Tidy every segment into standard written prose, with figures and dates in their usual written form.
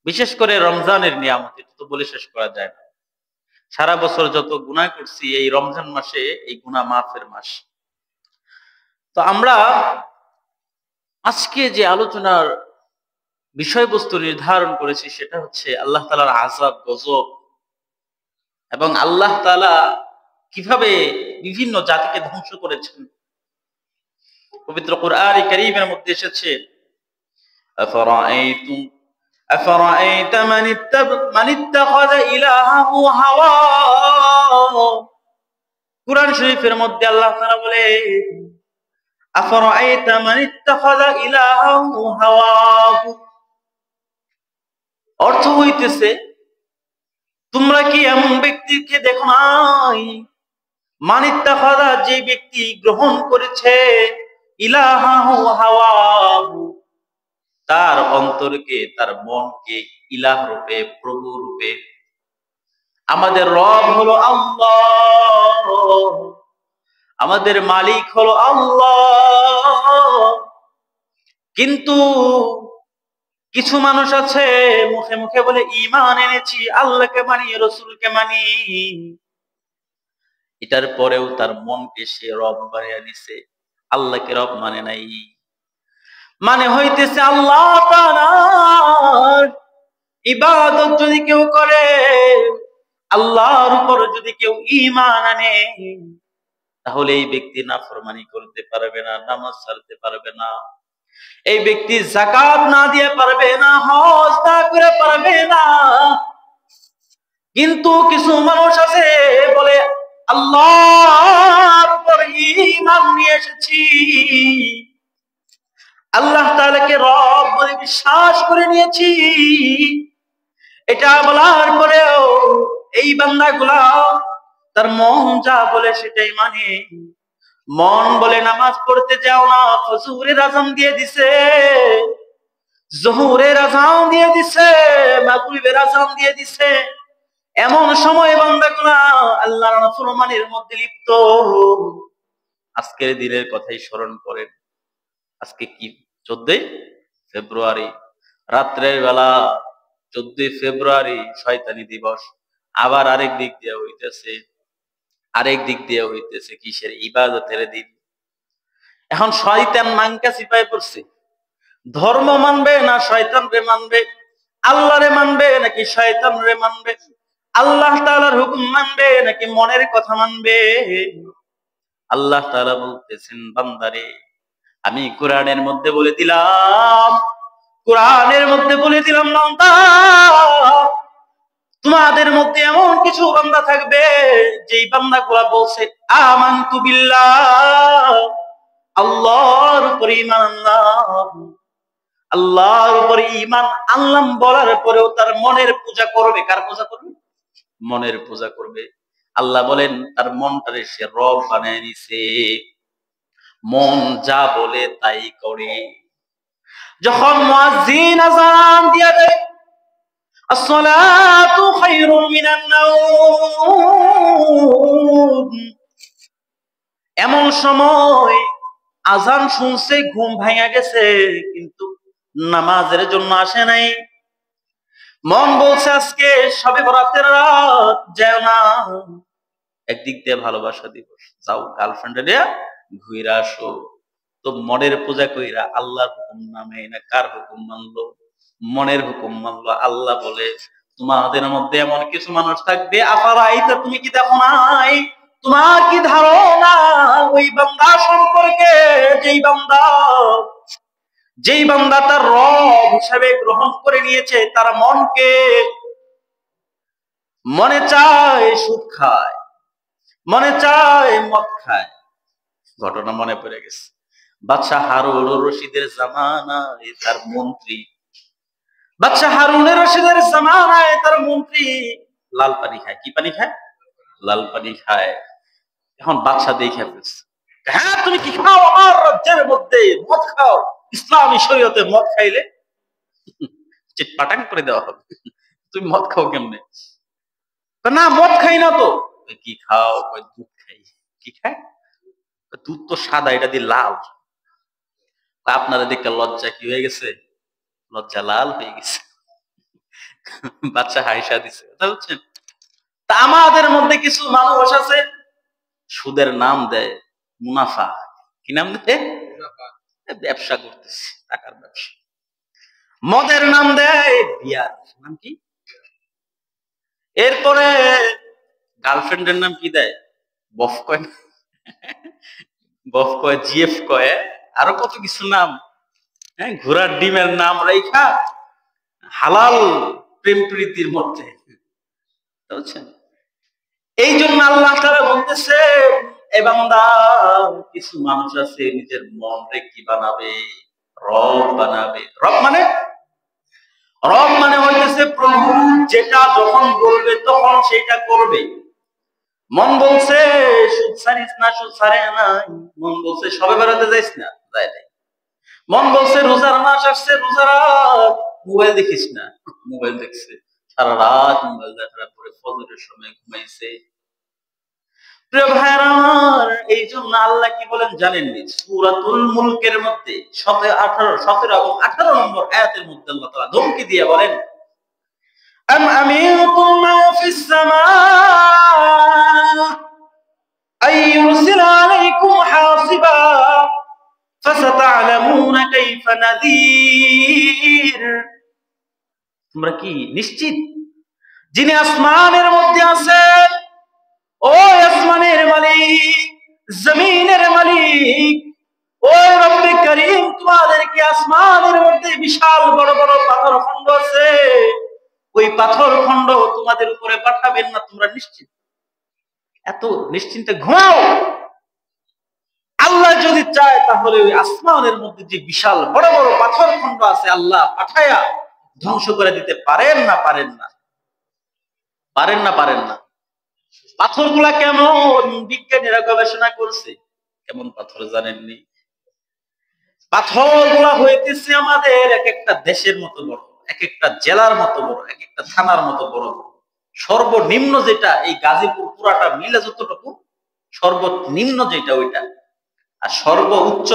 বিশেষ করে রমজানের নিয়ামত, এটা তো বলে শেষ করা যায় না। সারা বছর যত গুনাহ করছি, এই রমজান মাসে এই গুনাহ মাফের মাস। তো আমরা আজকে যে আলোচনার বিষয়বস্তু নির্ধারণ করেছি সেটা হচ্ছে আল্লাহ তাআলার আযাব, গজব এবং আল্লাহ তাআলা কিভাবে বিভিন্ন জাতিকে ধ্বংস করেছেন। পবিত্র কোরআনে কারীমের মধ্যে এসেছে, আফারাআইতুম আফারাআইতা মান ইত্তাখাযা ইলাহাহু হাওয়া। কুরআন শরীফের মধ্যে আল্লাহ তাআলা বলে, আফারাআইতা মান ইত্তাখাযা ইলাহাহু হাওয়াহু, অর্থ হইতেছে তোমরা কি এমন ব্যক্তিকে দেখো নাই, মান ইত্তাখাযা, যে ব্যক্তি গ্রহণ করেছে, ইলাহাহু হাওয়াহু, তার অন্তরকে, তার মনকে ইলাহ রূপে, প্রভু রূপে। আমাদের রব হলো আল্লাহ, আমাদের মালিক হলো আল্লাহ। কিন্তু কিছু মানুষ আছে মুখে মুখে বলে ঈমান এনেছি, আল্লাহকে মানি, রাসূলকে মানি, এটার পরেও তার মনকে সে রব বানিয়ে নিছে, আল্লাহকে রব মানে নাই। মানে হইতেছে আল্লাহ তাআলার ইবাদত যদি কেউ করে, আল্লাহর উপর যদি কেউ ঈমান আনে, তাহলে এই ব্যক্তি নাফরমানি করতে পারবে না, নামাজ ছাড়তে পারবে না, এই ব্যক্তি যাকাত না দিয়ে পারবে না, হজ না করে পারবে না। কিন্তু কিছু মানুষ আছে বলে আল্লাহর উপর ঈমান নিয়ে এসেছি, আল্লাহ তাআলাকে রব বলে বিশ্বাস করে নিয়েছি। এটা বলার পরেও এই বান্দাগুলা তার মন যা বলে সেটাই মানে। মন বলে নামাজ পড়তে যাও না, ফজরের আযান দিয়ে দিছে, যোহরের আযান দিয়ে দিছে, মাগরিবের আযান দিয়ে দিছে। এমন সময় বান্দাগুলা আল্লাহর নাফরমানির মধ্যে লিপ্ত। আজকের দিনের কথাই স্মরণ করেন। আজকে কি 14 ফেব্রুয়ারি, রাত্রের বেলা 14 ফেব্রুয়ারি শয়তানি দিবস। আবার আরেক দিক দিয়ে হইতেছে কিসের? ইবাদতের দিন। এখন শয়তান মাঙ্কা সিপায় পড়ছে, ধর্ম মানবে না শয়তান রে মানবে, আল্লাহ রে মানবে নাকি শয়তান রে মানবে, আল্লাহ তাআলার হুকুম মানবে নাকি মনের কথা মানবে। আল্লাহ তাআলা বলতেছেন, বান্দারে আমি কোরআনের মধ্যে বলে দিলাম, বান্দা, তোমাদের মধ্যে এমন কিছু বান্দা থাকবে যেই বান্দাগুলা বলছে আমানতু বিল্লাহ, আল্লাহর উপর ঈমান আনলাম, আল্লাহর উপর ঈমান আনলাম বলার পরেও তার মনের পূজা করবে। কার পূজা করবে? মনের পূজা করবে। আল্লাহ বলেন তার মনটারে সে রব বানায় নিছে, মন যা বলে তাই করে। যখন মুয়াজ্জিন আযান দিয়া দেয়, আসসালাতু খায়রুম মিনান নাওম, এমন সময় আযান শুনছে, ঘুম ভাঙা গেছে, কিন্তু নামাজের জন্য আসে নাই। মন বলছে আজকে শবে বরাতের রাত, যাও না, একদিক দিয়ে ভালোবাসা দিবস, যাও গার্লফ্রেন্ডে নিয়ে ঘুরে আসো। তো মনের পূজা কইরা আল্লাহর হুকুম নামে না কার হুকুম মানলো? মনের হুকুম মানলো। আল্লাহ বলে তোমাদের মধ্যে এমন কিছু মানুষ থাকবে, আফারাইতা, তুমি কি দেখো নাই, তোমার কি ধারণা ওই বান্দা সম্পর্কে, যেই বান্দা তার রব হিসাবে গ্রহণ করে নিয়েছে তার মনকে, মনে চায় সুদ খায়, মনে চায় মদ খায়। ঘটনা মনে পড়ে গেছে, বাদশাহ হারুন রশিদের জামানায় তার মন্ত্রী, লাল পানি খায়। কি পানি খায়? লাল পানি খায়। এখন বাদশাহ দেখে ফেলছে, হ্যাঁ তুমি কি খাও? আমার রাজ্যের মধ্যে মদ খাও, ইসলামী শরীয়তে মদ খাইলে চিটপাটাং করে দেওয়া হবে। তুমি মদ খাও কেমনে? না মদ খাই না তো। কি খাও? দুধ খাই। কি খায়? দুধ তো সাদা, এটা দিয়ে লাল। আপনারা দেখতে লজ্জা কি হয়ে গেছে? লজ্জা লাল হয়ে গেছে। বাচ্চা হাইসা দিছে, বুঝছেন? তা আমাদের মধ্যে কিছু মানুষ আছে সুদের নাম দেয় মুনাফা। কি নাম দেয়? ব্যবসা করতেছে, টাকার ব্যবসা। মদের নাম দেয় বিয়ার, নাম কি? এরপরে গার্লফ্রেন্ডের নাম কি দেয়? বফ কয়, বফ কয়, জিএফ কয়, আরো কত কিছু নাম। হ্যাঁ, ঘোড়ার ডিমের নাম রেখা হালাল প্রেম প্রীতির মধ্যে, বুঝছেন? এই জন্য আল্লাহ তাআলা বলতেছে, এ বান্দা, কিছু মানুষ আছে নিজের মনকে কি বানাবে? রব বানাবে। রব মানে হইতেছে প্রভু, যেটা যখন বলবে তখন সেটা করবে। মন বলছে সুদ ছাড়িস না, সুদ ছাড়ে না। মন বলছে সবে বেড়াতে যাইস না, যায় নাই। মন বলছে রোজার মাস আসছে, রোজা রাত, মোবাইল দেখিস না, মোবাইল দেখছে। সারা রাত মোবাইল দেখার পরে ফজরের সময় ঘুমাইছে। প্রিয় ভাইরা আমার, এই জন্য আল্লাহ কি বলেন জানেননি? সূরাতুল মুলকের মধ্যে 17 এবং 18 নম্বর আয়াতের মধ্যে আল্লাহ তাআলা ধমকি দিয়ে বলেন, আম আমিনতুম মা ফিস সামা আই ইউরসিলা আলাইকুম হাসিবা ফাসাতা'লামুনা কাইফা নাযীর। তোমরা কি নিশ্চিত যিনি আসমানের মধ্যে আছেন, ও আসমানের মালিক, জমিনের মালিক, ও রব্বে করিম, তোমাদেরকে আসমানের মধ্যে বিশাল বড় বড় পাথর খন্ড আছে, ওই পাথর খন্ড তোমাদের উপরে পাঠাবেন না? তোমরা নিশ্চিত? এত নিশ্চিন্তে ঘুমাও। আল্লাহ যদি চায় তাহলে ওই আসমানের মধ্যে যে বিশাল বড় বড় পাথর খন্ড আছে, আল্লাহ পাঠায়া ধ্বংস করে দিতে পারেন না? পারেন না? পারেন না? পারেন না? পাথরগুলা কেমন বিজ্ঞানীরা গবেষণা করছে। কেমন পাথর জানেননি? পাথরগুলা হইতেছে আমাদের এক একটা দেশের মতো বড়, এক একটা জেলার মতো বড়, এক একটা থানার মতো বড় বড়। সর্বনিম্ন যেটা এই গাজীপুর পুরাটা মিলে যতটুকু, সর্বনিম্ন যেটা ওইটা, আর সর্বোচ্চ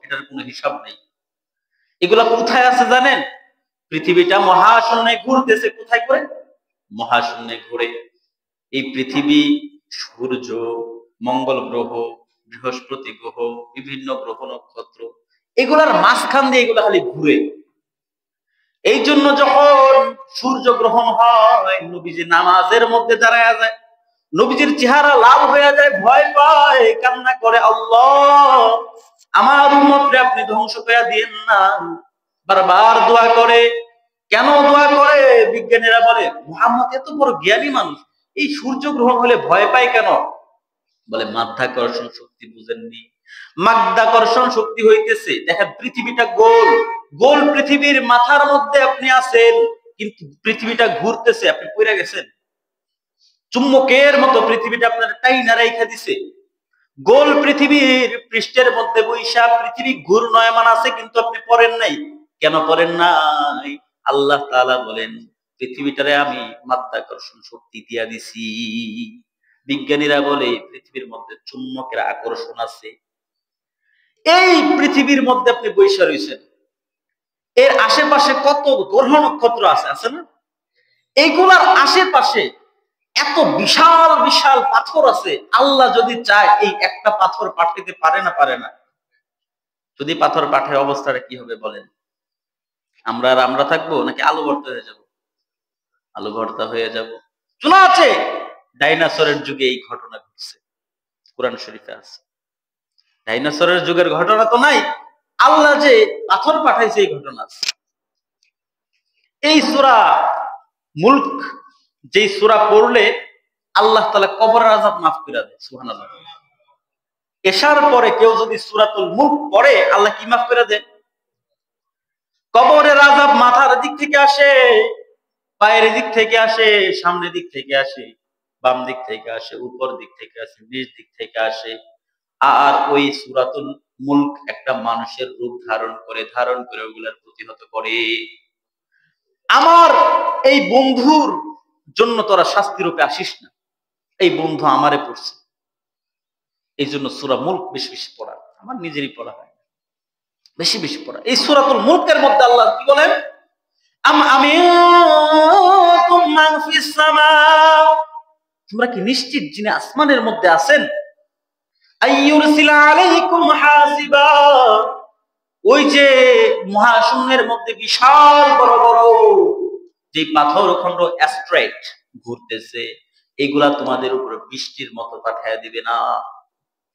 এটার কোনো হিসাব নেই। এগুলা কোথায় আছে জানেন? পৃথিবীটা মহাশূন্যে ঘুরতেছে। কোথায় করে? মহাশূন্যে ঘুরে। এই পৃথিবী, সূর্য, মঙ্গল গ্রহ, বৃহস্পতি গ্রহ, বিভিন্ন গ্রহ নক্ষত্র, এগুলার মাঝখান দিয়ে এগুলা খালি ঘুরে। এই জন্য যখন সূর্য গ্রহণ হয়, নবীজি নামাজের মধ্যে দাঁড়ায় যায়, নবীজির চেহারা লাল হয়ে যায়, ভয় পায়, কান্না করে, আল্লাহ আমার উম্মতকে আপনি ধ্বংস করে দিয়েন না। বারবার দোয়া করে। কেন দোয়া করে? বিজ্ঞানীরা বলে মুহাম্মদ এত বড় জ্ঞানী মানুষ, এই সূর্য গ্রহণ হলে ভয় পায় কেন? বলে মাধ্যাকর্ষণ শক্তি বুঝেননি? মাধ্যাকর্ষণ শক্তি হইতেছে, দেখেন পৃথিবীটা গোল, গোল পৃথিবীর মাথার মধ্যে আপনি আছেন, কিন্তু পৃথিবীটা ঘুরতেছে, আপনি পড়ে গেছেন। চুম্বকের মতো পৃথিবীটা আপনার টাইনা রাইখা দিছে। গোল পৃথিবীর পৃষ্ঠের মধ্যে বৈশা পৃথিবী ঘূর্ণয়মান আছে, কিন্তু আপনি পড়েন নাই। কেন পড়েন নাই? আল্লাহ তাআলা বলেন পৃথিবীটারে আমি মাধ্যাকর্ষণ শক্তি দিয়া দিছি। বিজ্ঞানীরা বলে পৃথিবীর মধ্যে চুম্বকের আকর্ষণ আছে। এই পৃথিবীর মধ্যে আপনি বৈশা রয়েছেন, এর আশেপাশে কত গ্রহ নক্ষত্র আছে, আছে না? এইগুলার আশেপাশে এত বিশাল বিশাল পাথর আছে। আল্লাহ যদি চায় এই একটা পাথর পাঠাইতে পারে না? পারে না? যদি পাথর পাঠায় অবস্থাটা কি হবে বলেন? আমরা থাকবো নাকি আলু ভর্তা হয়ে যাব? আলু ভর্তা হয়ে যাব। শোনা আছে ডাইনোসরের যুগে এই ঘটনা ঘটছে, কোরআন শরীফে আছে। ডাইনোসরের যুগের ঘটনা তো নাই, আল্লাহ যে পাথর পাঠাইছে এই ঘটনা আছে। এই সূরা মুলক, যেই সূরা পড়লে আল্লাহ তাআলা কবরের আযাব মাফ করে দেয়। সুবহানাল্লাহ। এশার পরে কেউ যদি সূরাতুল মুলক পড়ে, আল্লাহ কি মাফ করে দেয়? কবরের আযাব মাথার দিক থেকে আসে, পায়ের দিক থেকে আসে, সামনের দিক থেকে আসে, বাম দিক থেকে আসে, উপর দিক থেকে আসে, নিচ দিক থেকে আসে। আর ওই সূরাতুল মুলক একটা মানুষের রূপ ধারণ করে ওগুলার প্রতিহত করে। আমার এই বন্ধুর জন্য তোরা শাস্তি রূপে আসিস না, এই বন্ধু আমারে পড়ছে। এই জন্য সূরা মুলক বেশি বেশি পড়া, আমার নিজেরই পড়া হয়, বেশি বেশি পড়া। এই সূরাতুল মুলকের মধ্যে আল্লাহ কি বলেন? আম আমিনতুম ফিস সামা, তোমরা কি নিশ্চিত যিনি আসমানের মধ্যে আছেন, আইয়ুরসিলা আলাইকুম হাসিবা, ওই যে মহাশূন্যের মধ্যে বিশাল বড় বড় যে পাথর খন্ড অ্যাস্ট্রয়েড ঘুরতেছে, এগুলা তোমাদের উপরে বৃষ্টির মতো পাঠায় দিবে না।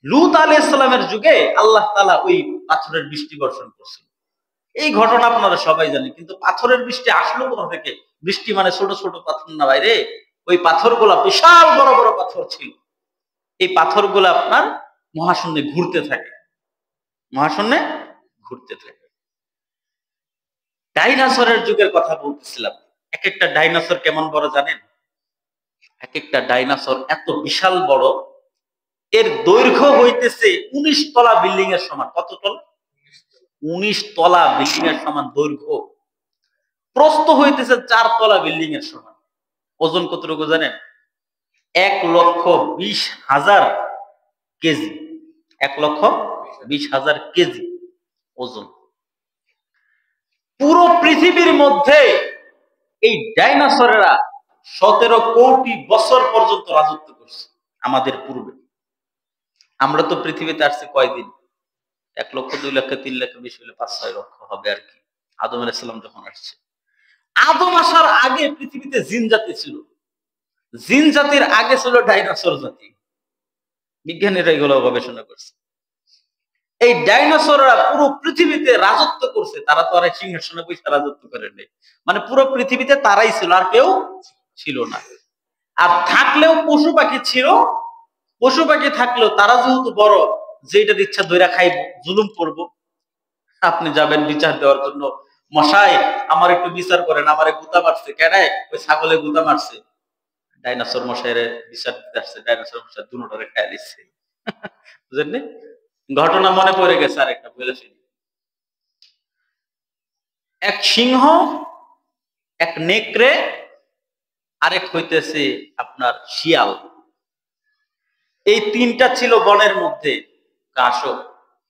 লূত আলাইহিস সালামের যুগে আল্লাহ তাআলা ওই পাথরের বৃষ্টি বর্ষণ করছিল, এই ঘটনা আপনারা সবাই জানেন। কিন্তু পাথরের বৃষ্টি আসলো কোথা থেকে? বৃষ্টি মানে ছোট ছোট পাথর না বাইরে, ওই পাথরগুলা বিশাল বড় বড় পাথর ছিল। এই পাথরগুলো আপনার মহাশূন্যে ঘুরতে থাকে, মহাশূন্যে ঘুরতে থাকে। ডাইনোসরের যুগের কথা বলতেছিলাম। এক একটা ডাইনোসর কেমন বড় জানেন? এক একটা ডাইনোসর এত বিশাল বড়, এর দৈর্ঘ্য হইতেছে 19 তলা বিল্ডিং এর সমান। কত তলা? 19 তলা বিল্ডিং এর সমান দৈর্ঘ্য। প্রস্থ হইতেছে 4 তলা বিল্ডিং এর সমান। ওজন কতটুকু জানেন? 1,20,000 কেজি। 1,20,000 কেজি ওজন। পুরো পৃথিবীর মধ্যে এই ডাইনোসরেরা 17 কোটি বছর পর্যন্ত রাজত্ব করছে আমাদের পূর্বে। আমরা তো পৃথিবীতে আসছি কয়দিন? 1 লক্ষ, 2 লক্ষ, 3 লক্ষ, বেশি হলে 5-6 লক্ষ হবে আর কি। আদম আলাইহিস সালাম যখন আসছে, আদম আসার আগে পৃথিবীতে জিন জাতি ছিল, জিন জাতির আগে ছিল ডাইনোসর জাতি। বিজ্ঞানীরা এগুলো গবেষণা করছে। এই ডাইনোসররা পুরো পৃথিবীতে রাজত্ব করছে। তারা তো আর সিংহাসনে বসে রাজত্ব করে নেই, মানে পুরো পৃথিবীতে তারাই ছিল, আর কেউ ছিল না। আর থাকলেও পশু পাখি ছিল, পশু পাখি থাকলেও তারা যেহেতু বড়, যেটা ইচ্ছা দইরা খাইবো, জুলুম করবো। আপনি যাবেন বিচার দেওয়ার জন্য, মশাই আমার একটু বিচার করেন, আমারে গুতা মারছে। কেন? ওই ছাগলে গুতা মারছে। ডাইনোসর মশাইরে বিচার দিতে আসছে, ডাইনোসর মশাই দুটোরে খাইয়া দিচ্ছে। বুঝলেন? ঘটনা মনে পড়ে গেছে আর একটা বলে শুনি। এক সিংহ, এক নেকড়ে, আরেক হইতেছে আপনার শিয়াল। এই তিনটা ছিল বনের মধ্যে। কাশো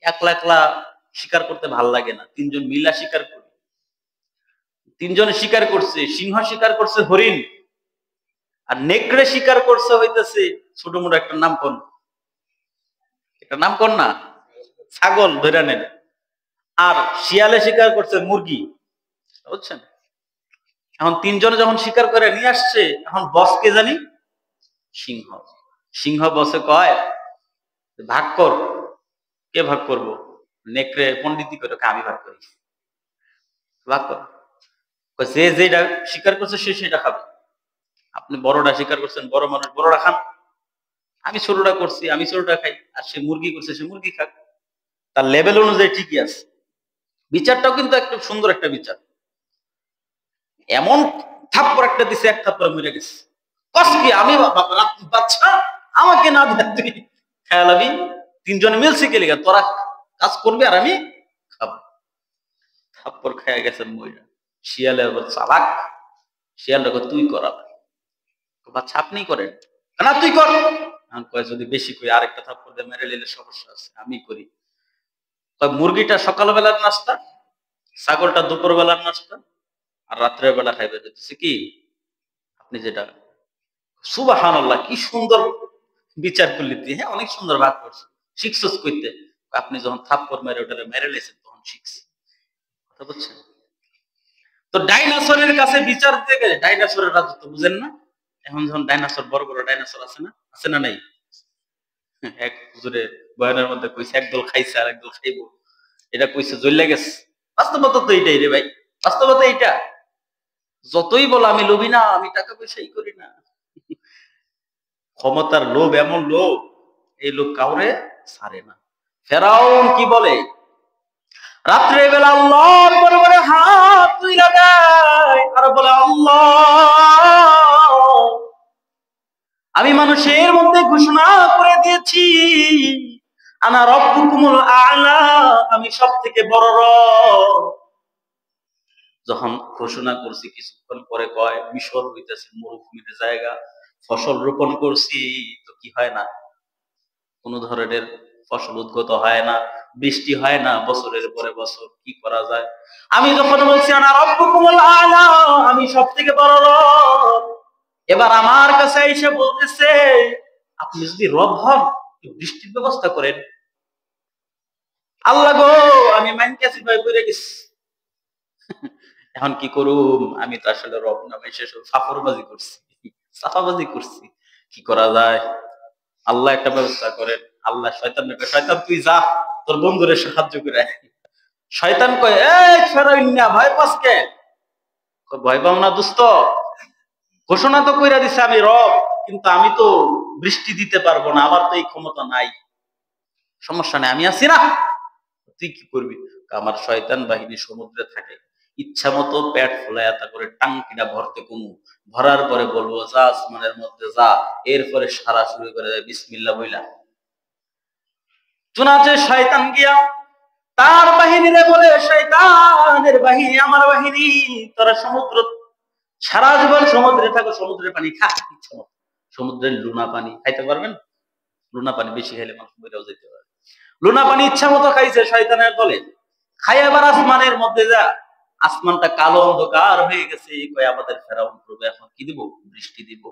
একলা একলা শিকার করতে ভাল লাগে না, তিনজন মিলা শিকার করে। তিনজনে শিকার করছে। সিংহ শিকার করছে হরিণ, আর নেকড়ে শিকার করছে হইতেছে ছোট মোটো একটা নাম কোন, একটা নাম কোন না, ছাগল ধরে নেন। আর শিয়ালে শিকার করছে মুরগি। বুঝছেন? এখন তিনজনে যখন শিকার করে নিয়ে আসছে, এখন বস কে জানি? সিংহ। সিংহ বসে কয় ভাগ কর। কে ভাগ করবো? নেকড়ে পন্ডিতি করে, আমি ভাগ করি। ভাগ কর। যে যেটা শিকার করছে সে সেটা খাবে। আপনি বড়টা শিকার করছেন, বড় মানুষ বড়টা খান। আমি ছোটটা করছি, আমি ছোটটা খাই। আর সে মুরগি করছে, সে মুরগি খাক। তার লেভেল অনুযায়ী ঠিকই আছে। বিচারটাও কিন্তু একটা সুন্দর একটা বিচার। এমন থাপ্পড় একটা দিছে, এক থাপ্পড় মরে গেছে। কি আমি বাচ্চা, আমাকে না দেয় তুই খেয়ালাবি? তিনজন মিলছে কে লিগা? তোরা কাজ করবি আর আমি খাবো। থাপ্পড় খেয়ে গেছে মহিলা। শিয়ালে চালাক, শিয়ালটাকে তুই করাবে। বাচ্চা আপনি করেন না, তুই কর। কয় যদি বেশি কই আরেকটা থাপ্পড় দিয়ে মেরে নিলে সমস্যা আছে, আমি করি। মুরগিটা সকালবেলার নাস্তা, ছাগলটা দুপুর বেলার নাস্তা, আর রাত্রের বেলা খাইবে হচ্ছে কি আপনি যেটা। সুবহানাল্লাহ, কি সুন্দর বিচার করলি তুই। হ্যাঁ, অনেক সুন্দর ভাগ করছে। শিখছস কইতে? আপনি যখন থাপ্পড় মেরে ওটারে মেরে লেছেন তখন শিখছি। কথা বুঝছেন? তো ডাইনোসরের কাছে বিচার দিতে গেলে ডাইনোসরের রাজত্ব বুঝেন না? এখন যখন ডাইনোসর, বড় বড় ডাইনোসর আছে না, আছে না নাই? এক হুজুরে বয়ানের মধ্যে কইছে একদল খাইছে আর একদল খাইবো, এটা কইছে জ্বলে গেছে। বাস্তবতা তো এইটাই রে ভাই, বাস্তবতা এইটা। যতই বলো আমি লোভী না, আমি টাকা পয়সাই করি না, ক্ষমতার লোভ এমন লোভ, এই লোভ কাউরে ছাড়ে না। ফেরাউন কি বলে? রাত্রে বেলা আল্লাহর দরবারে হাত তুইলা দেয় আর বলে, আল্লাহ, আমি মানুষের মধ্যে ঘোষণা করে দিয়েছি আনা রব্বুকুমুল আ'লা, আমি সব থেকে বড় রব। যখন ঘোষণা করছি, কিছুক্ষণ পরে কয় মিশর হইতেছে মরুভূমির জায়গা, ফসল রোপণ করছি তো কি হয় না, কোন ধরনের ফসল উদ্গত হয় না, বৃষ্টি হয় না বছরের পরে বছর। কি করা যায়? আমি যখন বলছি আনা রব্বুকুমুল আ'লা, আমি সব থেকে বড় রব, এবার আমার কাছে এসে বলতেছে, আপনি যদি রব হন বৃষ্টির ব্যবস্থা করেন। আল্লাহ গো, আমি মাইনকাছি ভাই পড়ে গেছি, এখন কি করুম? আমি তো আসলে রব নামে সেসব সাফরবাজি করছি, সাফাবাজি করছি, কি করা যায়? আল্লাহ একটা ব্যবস্থা করেন। আল্লাহ শয়তানকে কয়, শয়তান তুই যা, তোর বন্ধুরে সাহায্য করে। শয়তান কয়, এই ফেরাউন না, ভয় পাস কে? ভয় পাও না দোস্ত, ঘোষণা তো কইরা দিছে আমি রব, কিন্তু আমি তো বৃষ্টি দিতে পারবো না, আমার তো এই ক্ষমতা নাই। সমস্যা নেই, আমি আছি না, তুই কি করবি? আমার শয়তান বাহিনী সমুদ্রে থাকে, ইচ্ছা মতো পেট ফুলায় তা করে টাঙ্কিটা ভরতে কমু, ভরার পরে বলবো যা আসমানের মধ্যে যা, এরপরে সারা শুরু করে দেয় বিসমিল্লাহ বইলা। চুনাচে শয়তান গিয়া তার বাহিনীরে বলে, শয়তানের বাহিনী আমার বাহিনী, তোরা সমুদ্র সারা জীবন সমুদ্রে থাকো, সমুদ্রের পানি খা ইচ্ছা মতো। সমুদ্রের লুনা পানি খাইতে পারবেন? লুনা পানি বেশি খাইলে মানুষ মরেও যেতে পারে। লুনা পানি ইচ্ছা মতো খাইছে শয়তানের দলে। খাই আবার আসমানের মধ্যে যা, আসমানটা কালো অন্ধকার হয়ে গেছে। কয় আমাদের ফেরাউন করবে, এখন কি দিব? বৃষ্টি দিব।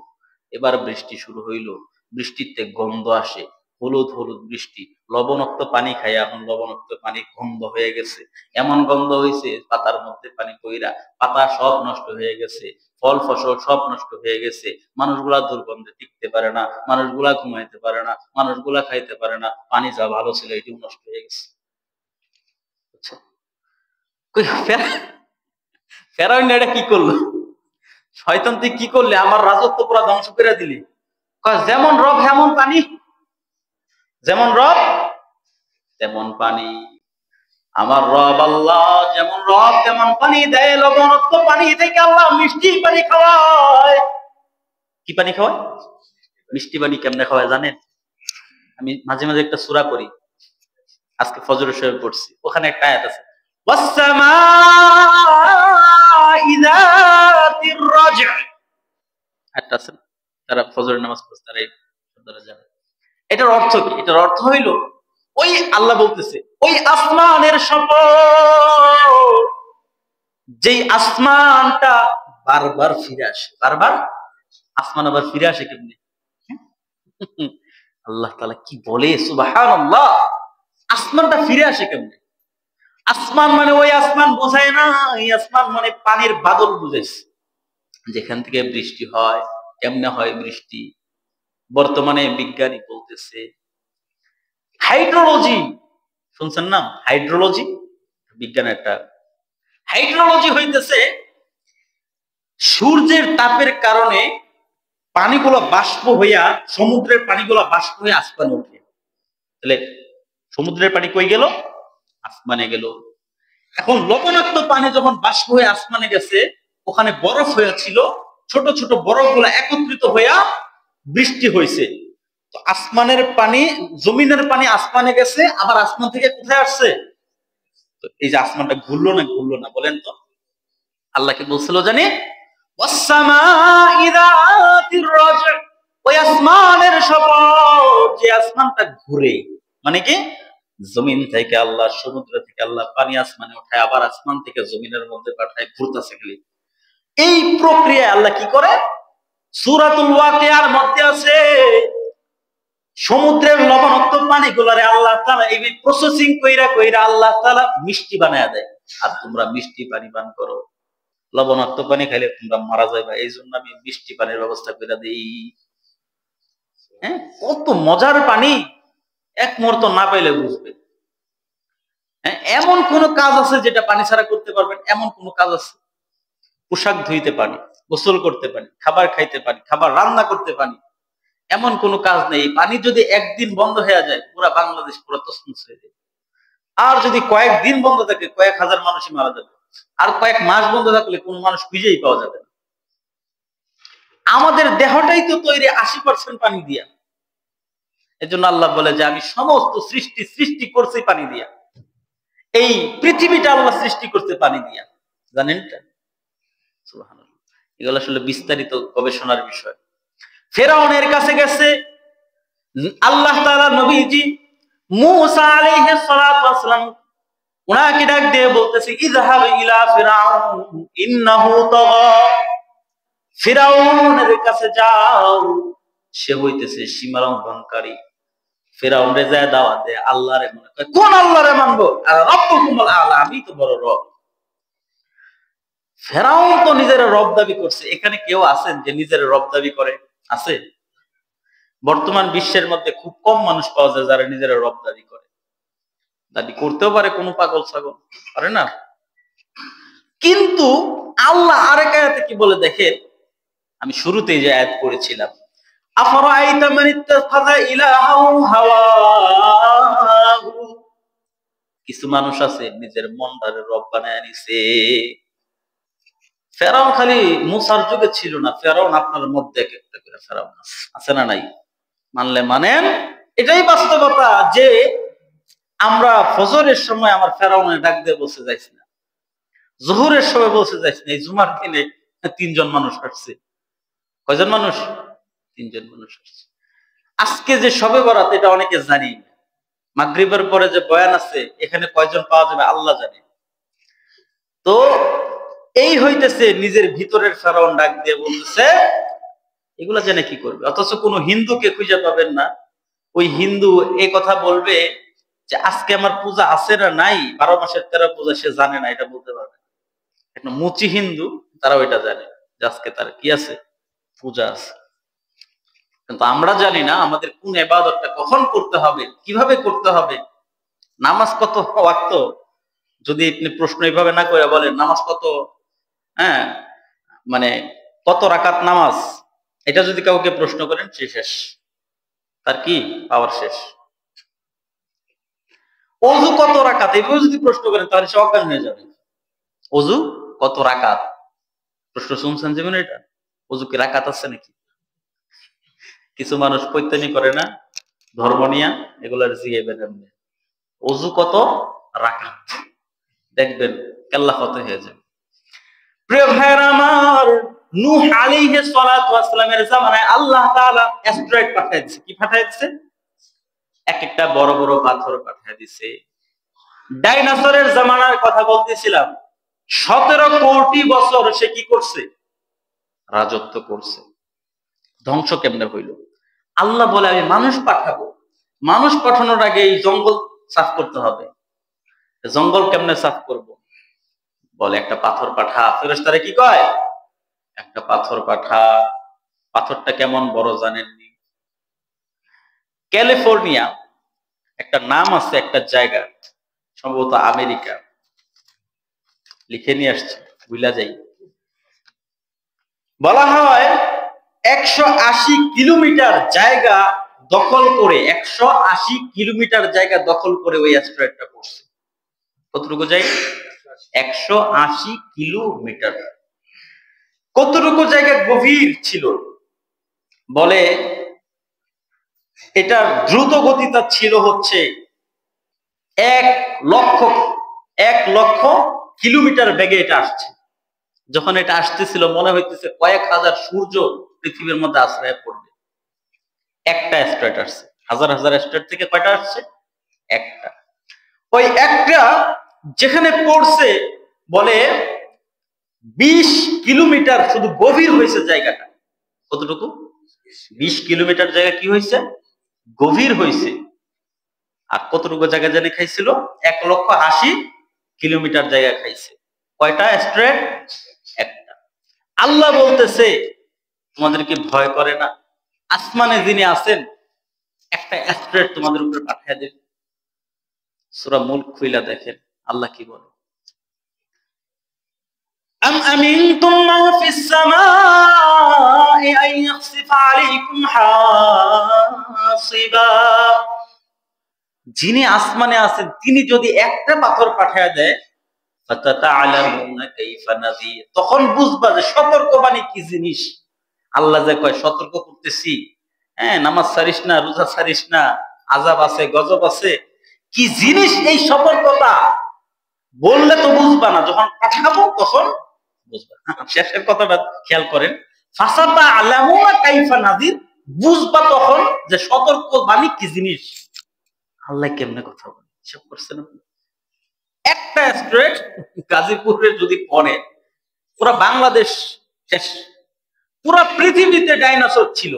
এবার বৃষ্টি শুরু হইল, বৃষ্টিতে গন্ধ আসে, হলুদ হলুদ বৃষ্টি, লবণাক্ত পানি খাই, এখন লবণাক্ত পানি গন্ধ হয়ে গেছে, এমন গন্ধ হয়েছে পাতার মধ্যে পানি কইরা পাতা সব নষ্ট হয়ে গেছে, ফল ফসল সব নষ্ট হয়ে গেছে, মানুষগুলা দুর্গন্ধে টিকতে পারে না, মানুষগুলা ঘুমাইতে পারে না, মানুষগুলা খাইতে পারে না, পানি যা ভালো ছিল এটিও নষ্ট হয়ে গেছে। ফেরাউন এটা কি করলো? শয়তান তুই কি করলে? আমার রাজত্ব পুরো ধ্বংস করে দিলি। যেমন রব হেমন পানি, যেমন রব তেমন পানি। আমার রব আল্লাহ যেমন রব তেমন পানি দেয়, লবণাক্ত পানি থেকে আল্লাহ মিষ্টি পানি খাওয়ায়। কি পানি খাওয়ায়? মিষ্টি পানি। কেমনে খাওয়ায় জানেন? আমি মাঝে মাঝে একটা সূরা পড়ি, আজকে ফজরের সময় পড়ছি, ওখানে একটা আয়াত আছে, তারা ফজরের নামাজ পড়ছে, তারা এই শব্দটা জানে। এটার অর্থ কি? এটার অর্থ হইল, ওই আল্লাহ বলতেছে, ওই আসমানের শপথ, যেই আসমানটা বারবার ফিরে আসে। বারবার আসমান আবার ফিরে আসে কেমনি? আল্লাহ তাআলা কি বলে, সুবহানাল্লাহ! আসমানটা ফিরে আসে কেমনে? আসমান মানে ওই আসমান বোঝায় না, এই আসমান মানে পানির বাদল বুঝাইছে, যেখান থেকে বৃষ্টি হয়। কেমনে হয় বৃষ্টি? বর্তমানে বিজ্ঞানী বলতেছে হাইড্রোলজি, শুনছেন না? হাইড্রোলজি বিজ্ঞানের একটা, হাইড্রোলজি হইতেছে সূর্যের তাপের কারণে পানিগুলো বাষ্প হইয়া, সমুদ্রের পানিগুলো বাষ্প হয়ে আসমানে ওঠে। তাহলে সমুদ্রের পানি কই গেল? আসমানে গেল। এখন লবণাক্ত পানি যখন বাষ্প হয়ে আসমানে গেছে, ওখানে বরফ হয়েছিল, ছোট ছোট বরফ গুলা একত্রিত হইয়া বৃষ্টি হয়েছে। তো আসমানের পানি, জমিনের পানি আসমানে গেছে, আবার আসমান থেকে কোথায় আসছে? তো এই যে আসমানটা ঘুরলো না ঘুরলো না বলেন তো? আল্লাহকে বলছিল জানি, ওই আসমানের শপথ, যে আসমানটা ঘুরে, মানে কি জমিন থেকে আল্লাহ, সমুদ্র থেকে আল্লাহ পানি আসমানে ওঠায়, আবার আসমান থেকে জমিনের মধ্যে পাঠায়, ঘুরতেছে খালি। এই প্রক্রিয়া আল্লাহ কি করে? সূরাতুল ওয়াকিয়ার মধ্যে আছে, সমুদ্রের লবণাক্ত পানি গুলারে আল্লাহ তাআলা এই প্রসেসিং কইরা কইরা আল্লাহ তাআলা মিষ্টি বানায়া দেয়। আর তোমরা মিষ্টি পানি পান করো, লবণাক্ত পানি খাইলে তোমরা মারা যাবে, এই জন্য আমি মিষ্টি পানির ব্যবস্থা করে দিই। হ্যাঁ, কত মজার পানি, এক মুহূর্ত না পাইলে বুঝবে। হ্যাঁ, এমন কোন কাজ আছে যেটা পানি ছাড়া করতে পারবেন? এমন কোন কাজ আছে? পোশাক ধুইতে পারি, গোসল করতে পারি, খাবার খাইতে পারি, খাবার রান্না করতে পারি, এমন কোন কাজ নেই। পানি যদি একদিন বন্ধ হয়ে যায়, পুরা বাংলাদেশ পুরা তছনছ হয়ে যায়। আর যদি কয়েকদিন বন্ধ থাকে, কয়েক হাজার মানুষই মারা যাবে। আর কয়েক মাস বন্ধ থাকলে কোন মানুষ খুঁজেই পাওয়া যাবে না। আমাদের দেহটাই তো তৈরি 80% পানি দিয়া। এজন্য আল্লাহ বলে যে আমি সমস্ত সৃষ্টি করছি পানি দিয়া। এই পৃথিবীটা আল্লাহ সৃষ্টি করছে পানি দিয়া, জানেন? সুবহানাল্লাহ। এগুলো আসলে বিস্তারিত গবেষণার বিষয়। ফেরাউনের কাছে গেছে আল্লাহ তাআলা নবীজি মূসা আলাইহিস সালাতু ওয়াস সালাম, উনাকে ডাক দিয়ে বলতেছে, ইযহাব ইলা ফিরাউন ইন্নাহু তাগা। ফিরাউনের কাছে যাও, সে হইতেছে সীমা লঙ্ঘনকারী। ফিরাউন রে যায় দাওয়াত দেয়, আল্লাহরে মনে করে কোন আল্লাহরে মানবো? আর রব্বুকুমুল আলা, আমি তো বড় রব। ফেরাউন তো নিজের রব দাবি করছে। এখানে কেউ আছেন যে নিজের রব দাবি করে? আছে? বর্তমান বিশ্বের মধ্যে খুব কম মানুষ পাওয়া যায় যারা নিজের রব দাবি করে। দাবি করতেও পারে কোনো পাগল ছাগল, পারে না। কিন্তু আল্লাহ আরেক আয়াতে কি বলে দেখেন, আমি শুরুতেই যে আয়াত পড়েছিলাম, আফরাআইতা মান ইত্তাখাযা ইলাহাহু হাওয়াহু, কিছু মানুষ আছে নিজের মনটারে রব বানায় নিছে। ফেরাউন খালি মুসার যুগে ছিল না, ফেরাউন আপনার মধ্যে এক একটা করে ফেরাউন আছে না নাই? মানলে মানেন, এটাই বাস্তবতা যে আমরা ফজরের সময় আমার ফেরাউনের ডাক দিয়ে বসে যাইছি না, জোহরের সময় বসে যাইছি না। এই জুমার দিনে 3 জন মানুষ আসছে। কয়জন মানুষ? 3 জন মানুষ আসছে। আজকে যে শবে বরাত, এটা অনেকে জানি। মাগরিবের পরে যে বয়ান আছে, এখানে কয়জন পাওয়া যাবে আল্লাহ জানে। তো এই হইতেছে নিজের ভিতরের ফেরাউন ডাক দিয়ে বলতেছে এগুলা জেনে কি করবে? অথচ কোনো হিন্দুকে খুঁজে পাবেন না ওই হিন্দু এই কথা বলবে যে আজকে আমার পূজা আছে না নাই, 12 মাসের 13 পূজা সে জানে না, এটা বলতে পারবে। একটা মুচি হিন্দু, তারাও এটা জানে যে আজকে তার কি আছে, পূজা আছে। কিন্তু আমরা জানি না আমাদের কোন ইবাদতটা কখন করতে হবে, কিভাবে করতে হবে। নামাজ কত ওয়াক্ত, যদি আপনি প্রশ্ন এইভাবে না করে বলেন নামাজ কত, হ্যাঁ মানে কত রাকাত নামাজ, এটা যদি কাউকে প্রশ্ন করেন সে শেষ, তার কি পাওয়ার শেষ। অজু কত রাকাত, এইভাবে যদি প্রশ্ন করেন তাহলে সে অজ্ঞান হয়ে যাবে। অজু কত রাকাত, প্রশ্ন শুনছেন যেমন এটা, অজু কি রাকাত আছে নাকি? কিছু মানুষ পৈত্যানি করে না, ধর্ম নিয়া এগুলার জিগাইবেন এমনি, অজু কত রাকাত, দেখবেন কেল্লা ফতে হয়ে যাবে। প্রিয় ভাইরা আমার, নূহ আলাইহিস সালাতু ওয়াস সালামের জামানায় আল্লাহ তাআলা অ্যাস্টেরয়েড পাঠিয়ে দিয়েছে। কি পাঠিয়ে দিয়েছে? এক একটা বড় বড় পাথর পাঠিয়ে দিয়েছে। ডাইনোসরের জামানার কথা বলতেছিলাম, 17 কোটি বছর সে কি করছে? রাজত্ব করছে। ধ্বংস কেমনে হইল? আল্লাহ বলে আমি মানুষ পাঠাবো, মানুষ পাঠানোর আগে এই জঙ্গল সাফ করতে হবে। জঙ্গল কেমনে সাফ করব? বলে একটা পাথর পাঠা। ফেরেশতারা কি কয়? একটা পাথর পাঠা। পাথরটা কেমন বড় জানেননি? ক্যালিফোর্নিয়া একটা নাম আছে, একটা জায়গা, সম্ভবত আমেরিকা, লিখে নিয়ে আসছে, ভুলা যাই। বলা হয় 180 কিলোমিটার জায়গা দখল করে, 180 কিলোমিটার জায়গা দখল করে ওই অ্যাস্টেরয়েডটা পড়ছে। কতটুকু জায়গা? 180 কিলোমিটার। কতটুকু জায়গা গভীর ছিল? বলে এটার দ্রুত গতিটা ছিল হচ্ছে 1 লক্ষ কিলোমিটার বেগে এটা আসছে। যখন এটা আসতেছিল মনে হইতেছে কয়েক হাজার সূর্য পৃথিবীর মধ্যে আশ্রয় পড়বে। একটা অ্যাস্টেরয়েড আসছে, হাজার হাজার অ্যাস্টেরয়েড থেকে কয়টা আসছে? একটা। ওই একটা যেখানে পড়ছে বলে 20 কিলোমিটার শুধু গভীর হয়েছে জায়গাটা। কতটুকু? 20 কিলোমিটার জায়গা কি হয়েছে? গভীর হয়েছে। আর কতটুকু জায়গা জানে খাইছিল? 1,80,000 কিলোমিটার জায়গা খাইছে। কয়টা অ্যাস্টেরয়েড? একটা। আল্লাহ বলতেছে তোমাদের কি ভয় করে না? আসমানে যিনি আছেন একটা অ্যাস্টেরয়েড তোমাদের উপরে পাঠিয়ে দেবে। সূরা মুলক খুইলা দেখেন আল্লাহ কি বলে, আম আমিনতুম মান ফিস সামাই আন ইয়াখসিফা আলাইকুম হাসিবা, যিনি আসমানে আছেন তিনি যদি একটা পাথর পাঠিয়ে দেয় ফাতাতাআলামুনা কাইফা নাযির, তখন বুঝবা যে সতর্কবাণী কি জিনিস। আল্লাহ যে কয় সতর্ক করতেছি, হ্যাঁ নামাজ ছাড়িস না, রোজা ছাড়িস না, আযাব আছে, গজব আছে, কি জিনিস এই সতর্কতা, বললে তো বুঝবা না, যখন পাঠাবো তখন বুঝবা। শেষের কথাটা খেয়াল করেন, ফাতাতাআলামুনা কাইফা নাযির, বুঝবা তখন যে সতর্কবাণী কি জিনিস। আল্লাহ কেমনে কথা বলে হিসাব করছেন আপনি? একটা অ্যাস্টেরয়েড গাজীপুরে যদি পড়ে পুরো বাংলাদেশ শেষ। পুরো পৃথিবীতে ডাইনোসর ছিল,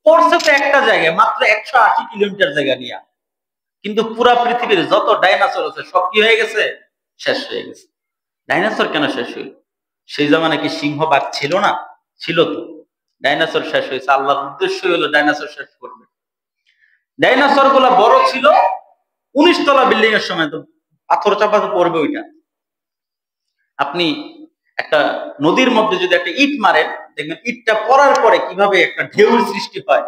পড়ছে তো একটা জায়গায়, মাত্র 180 কিলোমিটার জায়গা নিয়ে। কিন্তু পুরা পৃথিবীর যত ডাইনোসর আছে সব কি হয়ে গেছে? শেষ হয়ে গেছে। ডাইনোসর কেন শেষ হইল? সেই জামানে কি সিংহ বাঘ ছিল না? ছিল তো। ডাইনোসর শেষ হয়েছে, আল্লাহর উদ্দেশ্য হলো ডাইনোসর শেষ করবে। ডাইনোসর গুলা বড় ছিল, 19 তলা বিল্ডিং এর সময়, তো পাথর চাপা তো পড়বে ওইটা। আপনি একটা নদীর মধ্যে যদি একটা ইট মারেন, দেখবেন ইটটা পড়ার পরে কিভাবে একটা ঢেউর সৃষ্টি হয়।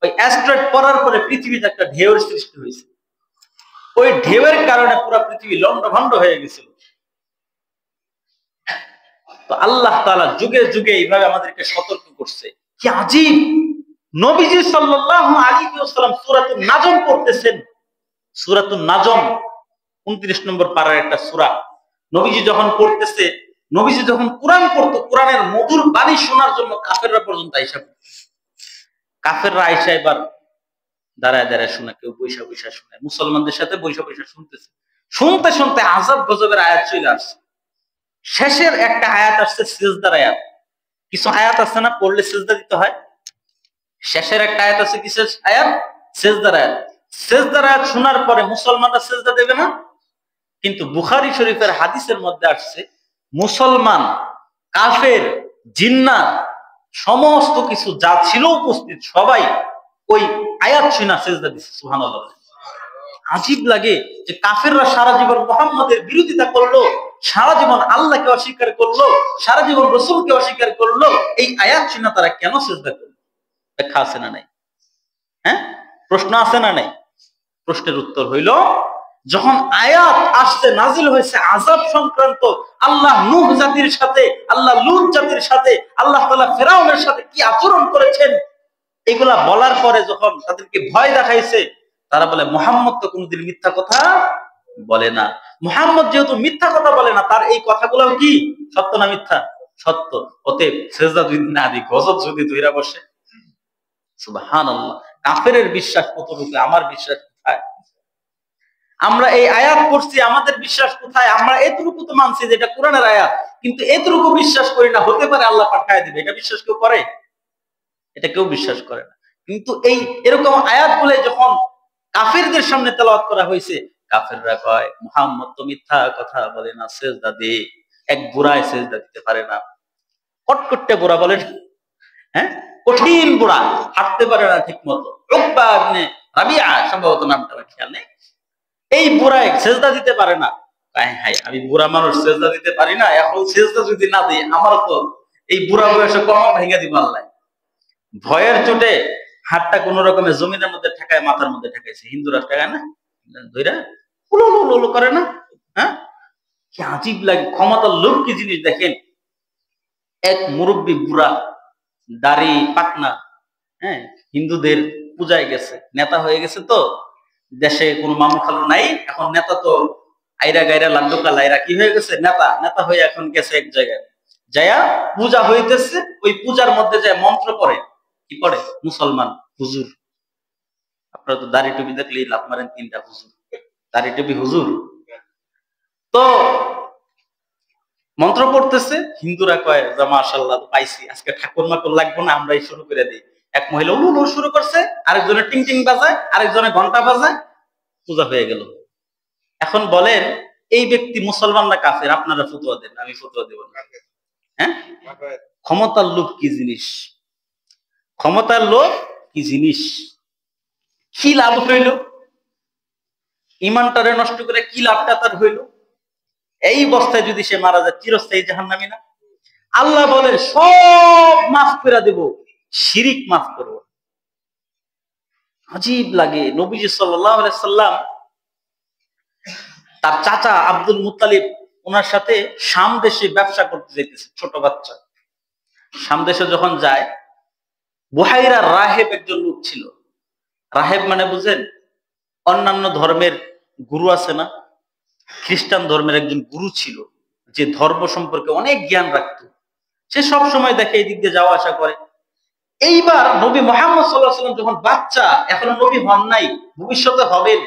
ওই অ্যাস্ট্রয়েড পড়ার পরে পৃথিবীতে একটা ঢেউর সৃষ্টি হয়েছে। ওই ঢেউয়ের কারণে পুরো পৃথিবী লন্ডভন্ড হয়ে গেছিল। তো আল্লাহ তাআলা যুগে যুগে এইভাবে আমাদেরকে সতর্ক করছে। কি আজীব! নবীজি সাল্লাল্লাহু আলাইহি ওয়াসাল্লাম সূরাতুন নাজম পড়তেছেন। সূরাতুন নাজম 29 নম্বর পারার একটা সূরা। নবীজি যখন পড়তেছে, নবীজি যখন কোরআন পড়তো, কোরআনের মধুর বাণী শোনার জন্য কাফেররা পর্যন্ত আইসা, কাফেররা আইসা এবার দাঁড়ায় দাঁড়ায় শুনে, কেউ বৈশা বৈশা শুনে, মুসলমানদের সাথে বৈশা বৈশা শুনতেছে। শুনতে শুনতে আযাব গজবের আয়াত চলে আসছে। শেষের একটা আয়াত আসছে সিজদার আয়াত। কিছু আয়াত আছে না পড়লে সিজদা দিতে হয়, শেষের একটা আয়াত আছে কিসের আয়াত? সিজদার আয়াত। সিজদার আয়াত শোনার পরে মুসলমানরা সিজদা দেবে না? কিন্তু বুখারী শরীফের হাদিসের মধ্যে আসছে, মুসলমান, কাফের, জিন্নাত, সমস্ত কিছু যা ছিল উপস্থিত সবাই ওই আয়াত শুনা সিজদা দিছে। সুবহানাল্লাহ। আজীব লাগে যে কাফেররা সারা জীবন মুহাম্মদের বিরোধিতা করলো, সারা জীবন আল্লাহকে অস্বীকার করলো, সারা জীবন রাসূলকে অস্বীকার করলো, এই আয়াত শুনা তারা কেন সিজদা করলো? ব্যাখ্যা আছে না নাই? হ্যাঁ, প্রশ্ন আছে না নাই? প্রশ্নের উত্তর হইল, যখন আয়াত আসছে, নাজিল হয়েছে আযাব সংক্রান্ত, আল্লাহ নূহ জাতির সাথে, আল্লাহ লূত জাতির সাথে, আল্লাহ তাআলা ফেরাউনের সাথে কি আচরণ করেছেন, এগুলা বলার পরে যখন তাদেরকে ভয় দেখাইছে, তারা বলে মুহাম্মদ তো কোনদিন মিথ্যা কথা বলে না। মুহাম্মদ যেহেতু মিথ্যা কথা বলে না, তার এই কথাগুলো কি সত্য না মিথ্যা? সত্য। অতএব সিজদা যদি না দিই, গজব যদি ধইরা বসে। সুবহানাল্লাহ। কাফেরের বিশ্বাস কতটুকু, আমার বিশ্বাস কোথায়? আমরা এই আয়াত পড়ছি, আমাদের বিশ্বাস কোথায়? আমরা এতটুকু তো মানছি যে এটা কোরআনের আয়াত, কিন্তু এতটুকু বিশ্বাস করি না হতে পারে আল্লাহ পাঠায় দিবে। এটা বিশ্বাস কেউ করে? এটা কেউ বিশ্বাস করে না। কিন্তু এই এরকম আয়াতগুলো যখন কাফেরদের সামনে তেলাওয়াত করা হয়েছে, কাফেররা কয় মুহাম্মদ তো মিথ্যা কথা বলে না, সিজদা দে। এক বুড়ায় সিজদা দিতে পারে না, কটকটে বুড়া বলেন, হ্যাঁ, কঠিন বুড়া, হাঁটতে পারে না ঠিক মতো, উকবা ইবনে রাবিআ সম্ভবত নামটা আমার খেয়াল নেই। এই বুড়ায় সিজদা দিতে পারে না। হাই, আমি বুড়া মানুষ সিজদা দিতে পারি না, এখন সিজদা যদি না দিই আমার তো এই বুড়া বয়সে কমা ভেঙে দিব আল্লাহ। ভয়ের চোটে হাতটা কোন রকমের জমিনের মধ্যে ঠেকায়, মাথার মধ্যে ঠেকাইছে। হিন্দুরা ঠেকায় না, ধইরা উলুলুলু করে না? হ্যাঁ, কি আজীব লাগে। ক্ষমতার লোভ কি জিনিস দেখেন। এক মুরব্বী বুড়া, দাড়ি পাকনা, হ্যাঁ, হিন্দুদের পূজায় গেছে, নেতা হয়ে গেছে। তো দেশে কোনো মামু খালু নাই, এখন নেতা তো আইরা গাইরা লাড্ডুকা লাইরা কি হয়ে গেছে, নেতা। নেতা হয়ে এখন গেছে এক জায়গায়, যায়া পূজা হইতেছে, ওই পূজার মধ্যে যায় মন্ত্র পড়ে। কি পড়ে? মুসলমান হুজুর। আপনারা তো দাড়ি টুপি দেখলেই লাভ মারেন, 3টা হুজুর, দাড়ি টুপি হুজুর। তো মন্ত্র পড়তেছে, হিন্দুরা কয় যে মাশাআল্লাহ পাইছি, আজকে ঠাকুর মাকুর লাগবো না, আমরাই শুরু করে দিই। এক মহিলা উলু শুরু করছে, আরেকজনে টিং টিং বাজায়, আরেকজনে ঘন্টা বাজায়, পূজা হয়ে গেল। এখন বলেন এই ব্যক্তি মুসলমান না কাফের? আপনারা ফতোয়া দেন, আমি ফতোয়া দেব না। হ্যাঁ, ক্ষমতার লোভ কি জিনিস, ক্ষমতার লোভ কি জিনিস। কি লাভ হইল? ইমানটারে নষ্ট করে কি লাভটা তার হইল? এই অবস্থায় যদি সে মারা যায়, চিরস্থায়ী জাহান্নামী না? আল্লাহ বলে সব মাফ করে দেব, শিরিক মাফ করব। আজীব লাগে। নবীজি সাল্লাল্লাহু আলাইহি সাল্লাম তার চাচা আব্দুল মুত্তালিব, ওনার সাথে শাম দেশে ব্যবসা করতে যেতেছে, ছোট বাচ্চা। শাম দেশে যখন যায়, বুহাইরা রাহেব একজন লোক ছিল। রাহেব মানে বুঝেন? অন্যান্য ধর্মের গুরু আছে না, খ্রিস্টান ধর্মের একজন গুরু ছিল, যে ধর্ম সম্পর্কে অনেক জ্ঞান রাখতো। সে সব সময় দেখে এই দিক দিয়ে যাওয়া আসা করে। এইবার নবী মুহাম্মদ সাল্লাল্লাহু আলাইহি ওয়াসাল্লাম যখন বাচ্চা, এখনো নবী হন নাই, ভবিষ্যতে হবেন,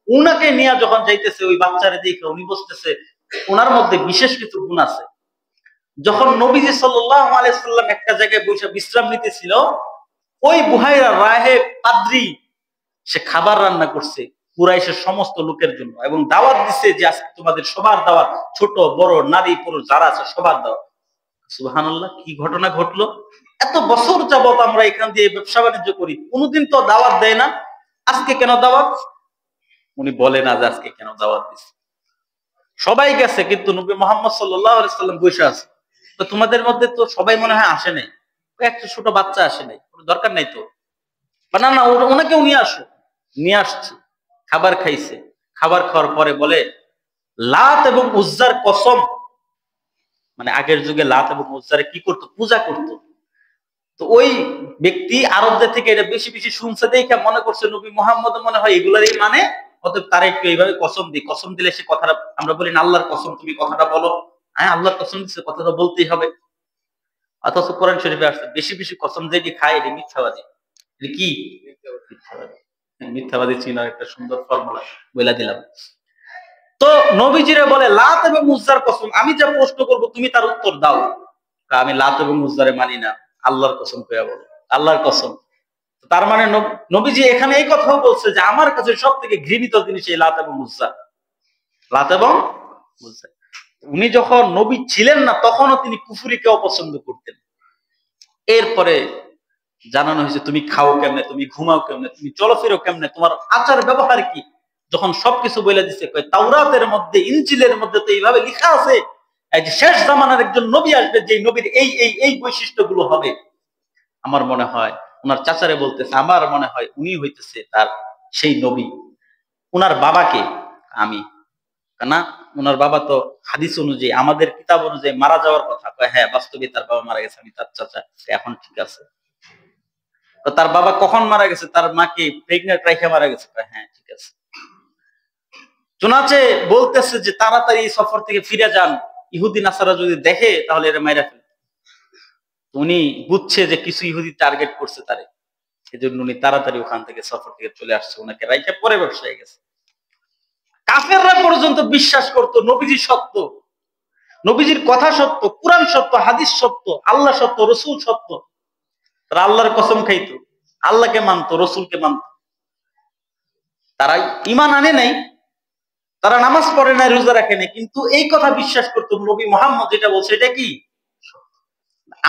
উনাকে নিয়ে যখন যাইতেছে, ওই বাচ্চারে দেখে উনি বুঝতেছে ওনার মধ্যে বিশেষ কিছু গুণ আছে। যখন নবীজি সাল্লাল্লাহু আলাইহি সাল্লাম একটা জায়গায় বসে বিশ্রাম নিতেছিল, ওই বুহাইরা রাহেব পাদ্রী সে খাবার রান্না করছে কুরাইশের সমস্ত লোকের জন্য এবং দাওয়াত দিচ্ছে যে আজকে তোমাদের সবার দাওয়াত, ছোট বড় নারী পুরুষ যারা আছে সবার দাওয়াত। সুবহানাল্লাহ, কি ঘটনা ঘটলো! এত বছর যাবত আমরা এখান দিয়ে ব্যবসা বাণিজ্য করি, কোনোদিন তো দাওয়াত দেয় না, আজকে কেন দাওয়াত? উনি বলে না যে আজকে কেন দাওয়াত দিচ্ছে। সবাই গেছে কিন্তু নবী মুহাম্মদ সাল্লাল্লাহু আলাইহি সাল্লাম বসে আছে। তো তোমাদের মধ্যে তো সবাই মনে হয় আসে নাই, একটা ছোট বাচ্চা আসে নাই, কোনো দরকার নাই তো। না না, ওনাকেও নিয়ে আসো। নিয়ে আসছে, খাবার খাইছে। খাবার খাওয়ার পরে বলে, লাত এবং উজ্জার কসম, মানে আগের যুগে লাত এবং উজ্জারে কি করতো? পূজা করতো। তো ওই ব্যক্তি আরবদের থেকে এটা বেশি বেশি শুনছে দেখে মনে করছে নবী মুহাম্মদ মনে হয় এগুলারই মানে, অতএব তারা একটু এইভাবে কসম দিই। কসম দিলে সে কথাটা, আমরা বলি না আল্লাহর কসম তুমি কথাটা বলো, হ্যাঁ আল্লাহর কসম দিচ্ছে, কথাটা বলতেই হবে। অথচ কোরআন শরীফে আসছে বেশি বেশি কসম যে খায় এটা মিথ্যাবাদী। এটা কি? মিথ্যাবাদী। মিথ্যাবাদী চিনার একটা সুন্দর ফর্মুলা বলে দিলাম। তো নবীজিরে বলে লাত এবং উজ্জার কসম, আমি যা প্রশ্ন করব তুমি তার উত্তর দাও। আমি লাত এবং উজ্জারে মানি না, আল্লাহর কসম কইয়া বলো, আল্লাহর কসম। তার মানে নবীজি এখানে এই কথাও বলছে যে আমার কাছে সব থেকে ঘৃণিত জিনিস এই লাত এবং উজ্জা। লাত এবং উজ্জা। উনি যখন নবী ছিলেন না তখনও তিনি কুফরিকে অপছন্দ করতেন। এরপরে জানানো হয়েছে তুমি খাও কেমনে, তুমি ঘুমাও কেমনে, তুমি চলাফেরো কেমনে, তোমার আচার ব্যবহার কি। যখন সবকিছু বলে দিচ্ছে, তাওরাতের মধ্যে ইনজিলের মধ্যে তো এইভাবে লেখা আছে এই যে শেষ জামানার একজন নবী আসবে, যে নবীর এই এই এই বৈশিষ্ট্যগুলো হবে। আমার মনে হয় ওনার চাচারে বলতেছে, আমার মনে হয় উনি হইতেছে তার সেই নবী। উনার বাবাকে আমি না, উনার বাবা তো হাদিস অনুযায়ী আমাদের কিতাব অনুযায়ী মারা যাওয়ার কথা। হ্যাঁ বাস্তবে তার বাবা মারা গেছে, আমি তার চাচা, এখন ঠিক আছে। তো তার বাবা কখন মারা গেছে? তার মাকে প্রেগনেন্ট রেখে মারা গেছে। হ্যাঁ ঠিক আছে। চুনাচে বলতেছে যে তাড়াতাড়ি সফর থেকে ফিরে যান, ইহুদি নাসারা যদি দেখে তাহলে এরা মাইরা ফেলে। উনি বুঝছে যে কিছু ইহুদি টার্গেট করছে তারে, সেজন্য উনি তাড়াতাড়ি ওখান থেকে সফর থেকে চলে আসছে, ওনাকে রাইখা পরে ব্যবসায় গেছে। কাফেররা পর্যন্ত বিশ্বাস করতো নবীজি সত্য, নবীজির কথা সত্য, কুরআন সত্য, হাদিস সত্য, আল্লাহ সত্য, রসুল সত্য। তারা আল্লাহর কসম খাইতো, আল্লাহকে মানতো, রসুলকে মানতো। তারা ঈমান আনে নাই, তারা নামাজ পড়ে নাই, রোজা রাখে নাই, কিন্তু এই কথা বিশ্বাস করতো নবী মুহাম্মদ যেটা বলছে এটা কি।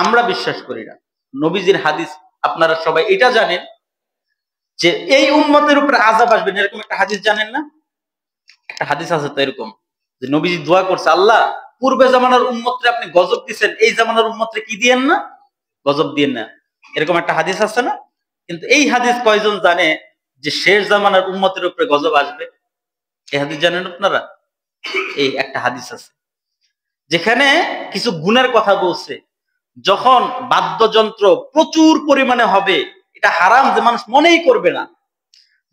আমরা বিশ্বাস করি না। নবীজির হাদিস আপনারা সবাই এটা জানেন যে এই উম্মতের উপরে আযাব আসবে, এরকম একটা হাদিস জানেন না? একটা হাদিস আছে তো এরকম যে নবীজি দোয়া করছে, আল্লাহ পূর্বে জামানার উম্মতরে আপনি গজব দিয়েছেন, এই জামানার উম্মতরে কি দিয়েন না? গজব দিয়েন না। এরকম একটা হাদিস আছে না? কিন্তু এই হাদিস কয়জন জানে যে শেষ জামানার উম্মতের উপরে গজব আসবে? এই হাদিস জানেন আপনারা? এই একটা হাদিস আছে যেখানে কিছু গুণের কথা বলছে। যখন বাদ্যযন্ত্র প্রচুর পরিমাণে হবে, এটা হারাম যে মানুষ মনেই করবে না।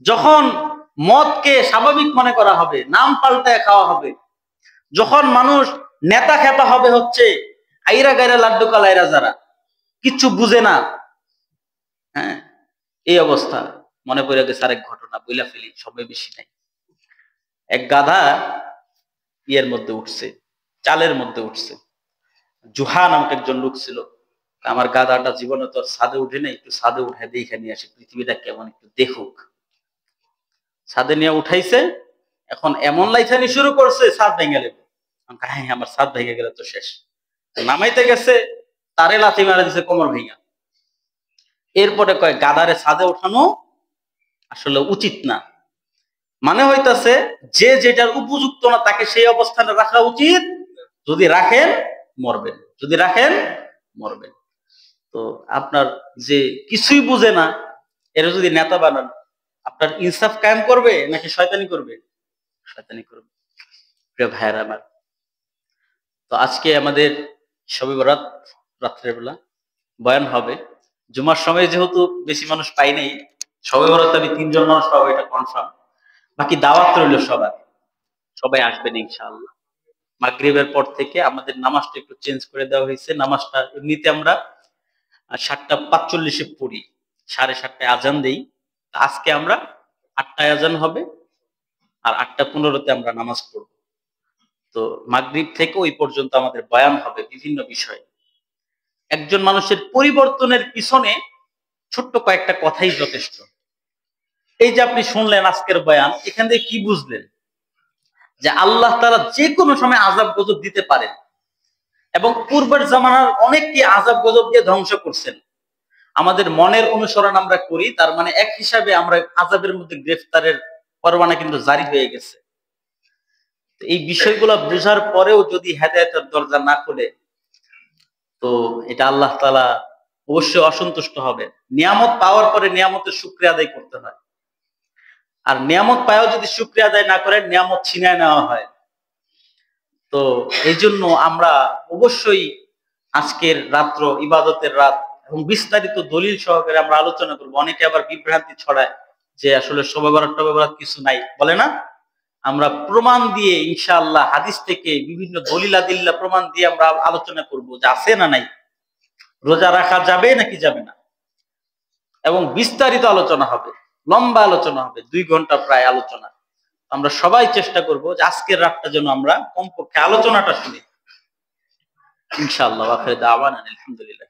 যখন মদকে স্বাভাবিক মনে করা হবে, নাম পাল্টায় খাওয়া হবে। যখন মানুষ নেতা খেতা হবে হচ্ছে আইরা গাইরা লাড্ডু কালাইরা, যারা কিচ্ছু বুঝে না। হ্যাঁ, এই অবস্থা। মনে পড়ে গেছে আরেক ঘটনা, বইলা ফেলি, সময় বেশি নাই। এক গাধা ইয়ের মধ্যে উঠছে, চালের মধ্যে উঠছে। জুহা নামক একজন লোক ছিল, আমার গাধাটা জীবনে তো ছাদে উঠে নাই, একটু ছাদে উঠে দেখে নিয়ে আসে পৃথিবীটা কেমন, একটু দেখুক। ছাদে নিয়ে উঠাইছে, এখন এমন লাইথানি শুরু করছে ছাদ ভেঙে গেল। হ্যাঁ আমার ছাদ ভেঙে গেলে তো শেষ। নামাইতে গেছে, তারে লাথি মারা দিছে কোমর ভেঙা। এরপরে কয় গাধারে ছাদে ওঠানো আসলে উচিত না, মানে হইতাছে যে যেটার উপযুক্ত না তাকে সেই অবস্থানে রাখা উচিত। যদি রাখেন মরবেন, যদি রাখেন মরবেন। তো আপনার যে কিছুই বুঝে না এরা যদি নেতা বানান, আপনার ইনসাফ কায়েম করবে নাকি শয়তানি করবে? শয়তানি করবে। প্রিয় ভাইয়েরা আমার, তো আজকে আমাদের শবে বরাত রাত্রের বেলা বয়ান হবে। জুমার সময় যেহেতু বেশি মানুষ পাই নাই, শবে বরাত আমি 3 জন মানুষ পাবো এটা কনফার্ম। বাকি দাওয়াত রইল সবার, সবাই আসবেন ইনশাআল্লাহ। মাগরিবের পর থেকে আমাদের নামাজটা একটু চেঞ্জ করে দেওয়া হয়েছে। নামাজটা এমনিতে আমরা 7:45 পড়ি, 7:30 আজান দেই। আজকে আমরা 8টায় আজান হবে আর 8:15 আমরা নামাজ পড়ব। তো মাগরিব থেকে ওই পর্যন্ত আমাদের বয়ান হবে বিভিন্ন বিষয়। একজন মানুষের পরিবর্তনের পিছনে ছোট্ট কয়েকটা কথাই যথেষ্ট। এই যে আপনি শুনলেন আজকের বয়ান, এখান থেকে কি বুঝলেন? যে আল্লাহ তাআলা যে কোনো সময় আযাব গজব দিতে পারেন এবং পূর্বের জামানার অনেককে আযাব গজব দিয়ে ধ্বংস করছেন। আমাদের মনের অনুসরণ আমরা করি, তার মানে এক হিসাবে আমরা আযাবের মধ্যে গ্রেফতারের পরোয়ানা কিন্তু জারি হয়ে গেছে। এই বিষয়গুলো বোঝার পরেও যদি হেদায়েতের দরজা না খোলে, তো এটা আল্লাহ তাআলা অবশ্যই অসন্তুষ্ট হবে। নিয়ামত পাওয়ার পরে নিয়ামতের শুকরিয়া আদায় করতে হয়। আর নিয়ামত পায়ও যদি শুকরিয়া আদায় না করে, নিয়ামত ছিনায় নেওয়া হয়। তো এই জন্য আমরা অবশ্যই আজকের রাত্র ইবাদতের রাত এবং বিস্তারিত দলিল সহকারে আমরা আলোচনা করবো। অনেকে আবার বিভ্রান্তি ছড়ায় যে আসলে শবে বরাত টবে বরাত কিছু নাই, বলে না? আমরা প্রমাণ দিয়ে ইনশাআল্লাহ হাদিস থেকে বিভিন্ন দলিল আদিল্লাহ প্রমাণ দিয়ে আমরা আলোচনা করব যে আছে না নাই, রোজা রাখা যাবে নাকি যাবে না, এবং বিস্তারিত আলোচনা হবে, লম্বা আলোচনা হবে, 2 ঘন্টা প্রায় আলোচনা। আমরা সবাই চেষ্টা করব যে আজকের রাতটা যেন আমরা কমপক্ষে আলোচনাটা শুনি ইনশাআল্লাহ। আখির দাওয়ানা আলহামদুলিল্লাহ।